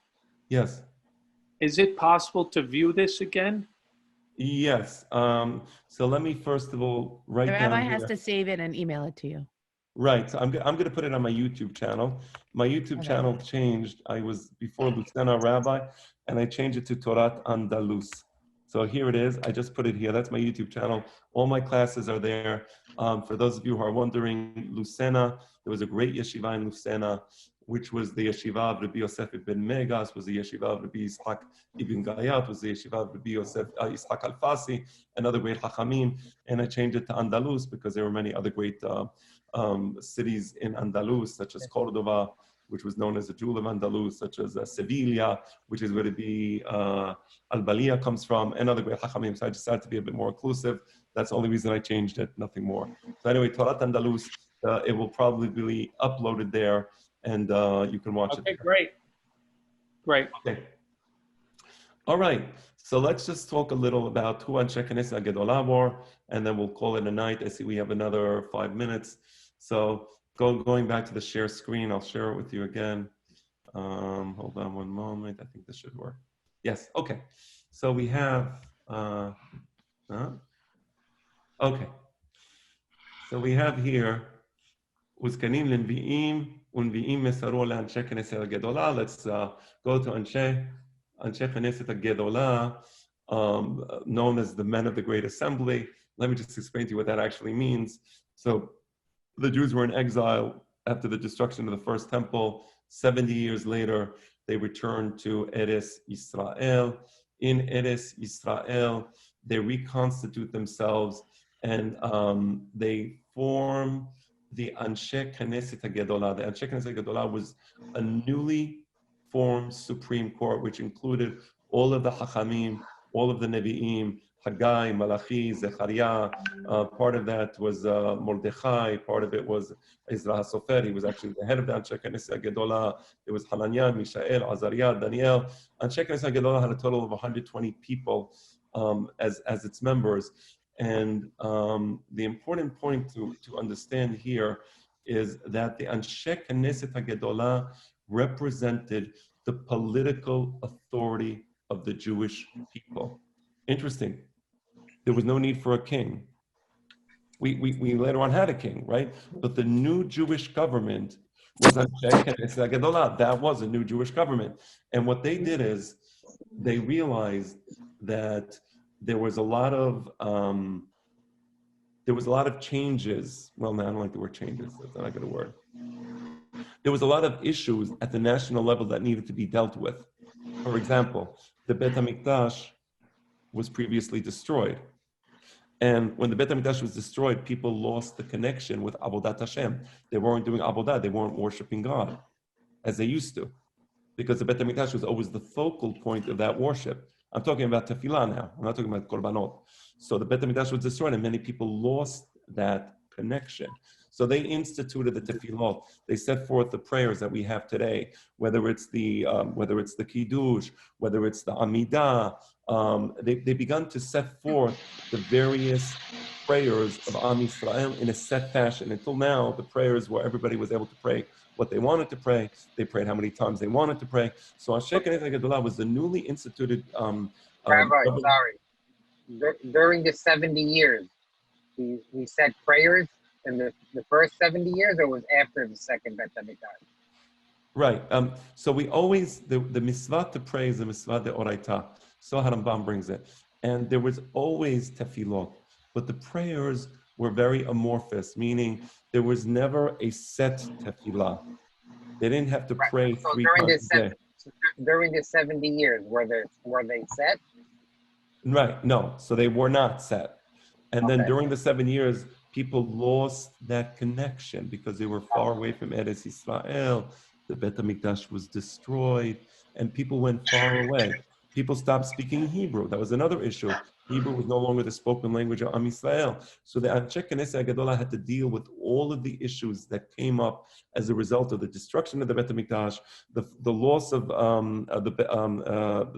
Yes. Is it possible to view this again? Yes. So let me first of all write down. The rabbi has to save it and email it to you. Right. So I'm going to put it on my YouTube channel. My YouTube channel changed. I was before Lucena Rabbi, and I changed it to Torat Andalus. So here it is. I just put it here. That's my YouTube channel. All my classes are there. For those of you who are wondering, Lucena, there was a great yeshiva in Lucena, which was the yeshiva of Rabbi Yosef ibn Megas, was the yeshiva of Rabbi Yitzhak ibn Gayat, was the yeshiva of Rabbi Yosef Yitzhak Al-Fasi, and other great Chachamim. And I changed it to Andalus because there were many other great cities in Andalus, such as Cordova, which was known as the Jewel of Andalus, such as Sevilla, which is where the Al-Baliya comes from, and other great Chachamim. So I decided to be a bit more inclusive. That's the only reason I changed it, nothing more. So anyway, Torat Andalus, it will probably be uploaded there, and you can watch it. Okay, great. Great. Okay. All right. So let's just talk a little about who Anshe Knesset Gedolah were, and then we'll call it a night. I see we have another 5 minutes. So going back to the share screen, I'll share it with you again. Hold on one moment. I think this should work. Yes, okay. So we have, okay. So we have here, Uzkanim Lenvi'im, Unvi'im Mesaru L'Anshe Knesset Gedolah. Let's go to Anshe Knesset Gedolah, known as the men of the Great Assembly. Let me just explain to you what that actually means. So the Jews were in exile after the destruction of the first temple. 70 years later, they returned to Eretz Yisrael. In Eretz Yisrael, they reconstitute themselves and they form the Anshe Knesset Gedolah. The Anshe Knesset Gedolah was a newly formed Supreme Court, which included all of the Hachamim, all of the Nevi'im, Haggai, Malachi, Zechariah. Part of that was Mordechai. Part of it was Ezra HaSofer. He was actually the head of the Anshe Knesset Gedolah. There was Hananiah, Mishael, Azariah, Daniel. Anshe Knesset Gedolah had a total of 120 people as its members. And the important point to understand here is that the Anshe Knesset Gedolah represented the political authority of the Jewish people. Interesting. There was no need for a king. We later on had a king, right? But the new Jewish government was Anshe Knesset Gedolah. That was a new Jewish government. And what they did is they realized that there was a lot of changes. Well, no, I don't like the word changes. That's not a good word. There was a lot of issues at the national level that needed to be dealt with. For example, the Beit HaMikdash was previously destroyed. And when the Beit HaMikdash was destroyed, people lost the connection with Avodat Hashem. They weren't doing Avodah, they weren't worshiping God as they used to. Because the Beit HaMikdash was always the focal point of that worship. I'm talking about tefillah now. I'm not talking about korbanot. So the Beit HaMikdash was destroyed and many people lost that connection. So they instituted the tefillot. They set forth the prayers that we have today, whether it's the kiddush, whether it's the amidah. They begun to set forth the various prayers of Am Yisrael in a set fashion. Until now, the prayers where everybody was able to pray what they wanted to pray. They prayed how many times they wanted to pray. So Anshe Knesset Gedolah was the newly instituted. Rabbi, sorry. During the 70 years, we said prayers in the first 70 years, or was after the second Beit HaMikdash? Right. So we always, the mitzvah to pray is the mitzvah de oraita. So Harambam brings it. And there was always tefillot, but the prayers were very amorphous, meaning there was never a set tefillah. They didn't have to pray so 3 times a day. During the 70 years, were they set? Right, no. So they were not set. And then during the 7 years, people lost that connection because they were far away from Eretz Yisrael. The Beit HaMikdash was destroyed, and people went far away. People stopped speaking Hebrew. That was another issue. Hebrew was no longer the spoken language of Am Yisrael. So the Anshe Knesset Gedolah had to deal with all of the issues that came up as a result of the destruction of the Beit HaMikdash, the loss of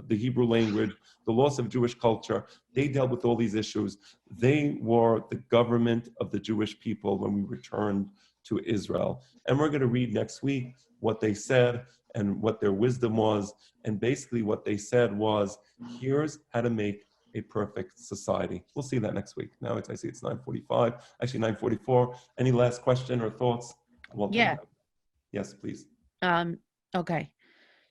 the Hebrew language, the loss of Jewish culture. They dealt with all these issues. They were the government of the Jewish people when we returned to Israel. And we're going to read next week what they said and what their wisdom was. And basically what they said was, here's how to make a perfect society. We'll see that next week. Now I see it's 9:45, actually 9:44. Any last question or thoughts? Yeah. Yes, please. Okay.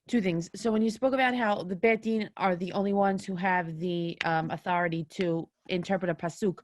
2 things. So when you spoke about how the Beit Din are the only ones who have the authority to interpret a pasuk,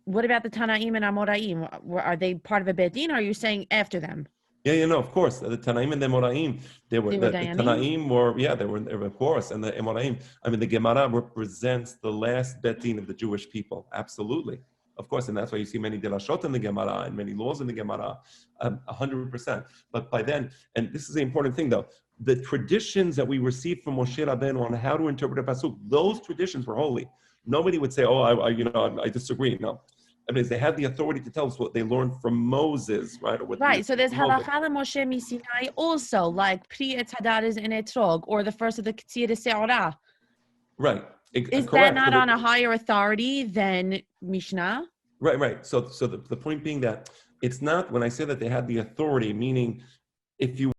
what about the Tanaim and Amoraim? Are they part of a Beit Din, or are you saying after them? Yeah, no, of course. The Tanaim and the Emoraim, the Tanaim were, they were, of course, and the Emoraim. I mean, the Gemara represents the last Beit Din of the Jewish people. Absolutely. Of course, and that's why you see many derashot in the Gemara and many laws in the Gemara, 100%. But by then, and this is the important thing though, the traditions that we received from Moshe Rabbeinu on how to interpret a pasuk, those traditions were holy. Nobody would say, I disagree. No. I mean, they had the authority to tell us what they learned from Moses, right? Or so there's Halacha Moshe Misinai also, like Pri Etz Hadaris in Etrog, or the first of the Ketzir Seorah. Right. Is Correct. that not on a higher authority than Mishnah? Right. So the point being that it's not, when I say that they had the authority, meaning if you